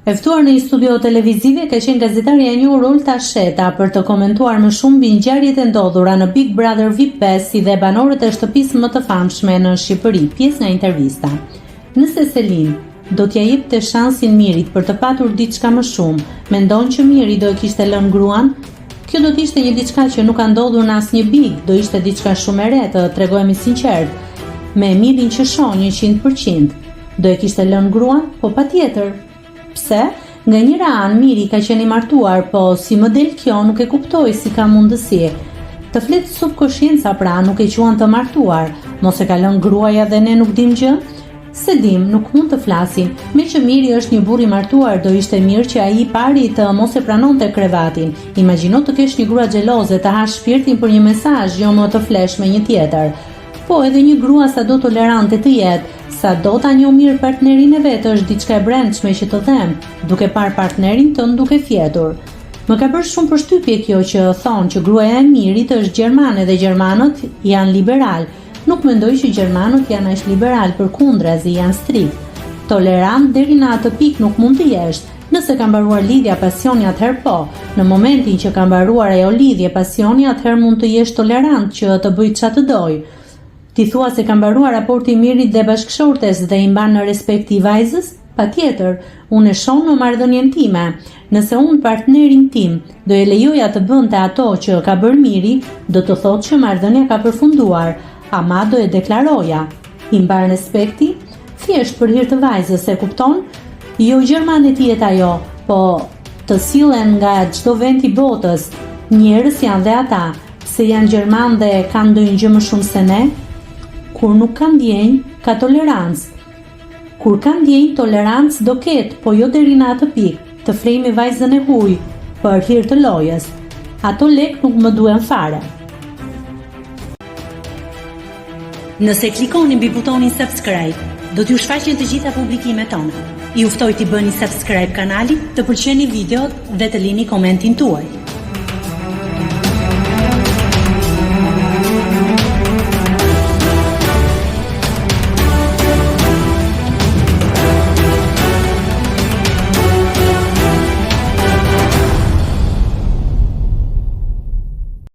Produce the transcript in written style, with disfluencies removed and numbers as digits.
E ftuar në një studio televizive ka qenë gazetarja e njohur Olta Sheta për të komentuar më shumë mbi ngjarjet e ndodhura në Big Brother VIP 5 si dhe banorët e shtëpisë më të famshme në Shqipëri. Pjesë nga intervista. Nëse Selin do t'ja jepte shansin Mirit për të patur diçka më shumë, mendon që Miri do e kishte lënë gruan? Kjo do t'ishte një diçka që nuk ka ndodhur në asnjë Big, do ishte diçka shumë e re, të tregojmë sinqert. Me Mirin që shoh 100%, do e kishte lënë gruan? Po patjetër. Pse? Nga njëra anë Miri ka qenë i martuar, po si më del kjo nuk e kuptoj si ka mundësi. Të flet subkonscienca pra nuk e quan të martuar, mos e ka lënë gruaja dhe ne nuk dim gjë? Se dim, nuk mund të flasim. Me që Miri është një burr i martuar, do ishte mirë që ai i pari të mos e pranonte krevatin. Imagjino të kesh një grua xheloze të hash shpirtin për një mesazh jo më të flesh me një tjetër. Po edhe një grua sa do tolerante të jetë, sa do ta njoh mirë partnerin e vet është diçka e brendshme që të them, duke parë partnerin tënd duke fjetur. Më ka bërë shumë përshtypje kjo që thonë që gruaja e Mirit është gjermane dhe gjermanët janë liberal. Nuk mendoj që gjermanët janë as liberal, përkundrazi janë strikt. Tolerant deri në atë pikë nuk mund të jesh. Nëse ka mbaruar lidhja pasioni atëherë po. Në momentin që ka mbaruar ajo lidhje pasioni atëherë mund të jesh tolerant që të bëj çfarë të doj. Ti thua se ka mbaruar raporti i Mirit dhe bashkëshortes dhe i mban në respekt i vajzës? Patjetër, unë e shoh në marrëdhënien time. Nëse unë partnerin tim do e lejoja të bënte ato që ka bërë Miri, do të thotë që marrëdhënia ka përfunduar, ama do e deklaroja. I mban respekti? Thjesht për hir të vajzës, e kupton? Jo gjermane ti jetë ajo, po të sillen nga çdo vend i botës. Njerëz janë dhe ata, se janë gjerman dhe kanë ndonjë gjë më shumë se ne. Kur nuk ka ndjenjë, ka tolerancë. Kur ka ndjenjë, tolerancë do ketë, po jo deri në atë pikë, të flejmë vajzën e huaj për hir të lojës. Ato lek nuk më duhen fare. Nëse klikoni mbi butonin subscribe, do t'ju shfaqen të gjitha publikimet tona. Ju ftoj t'i bëni subscribe kanalit, të pëlqeni videot dhe të lini komentin tuaj.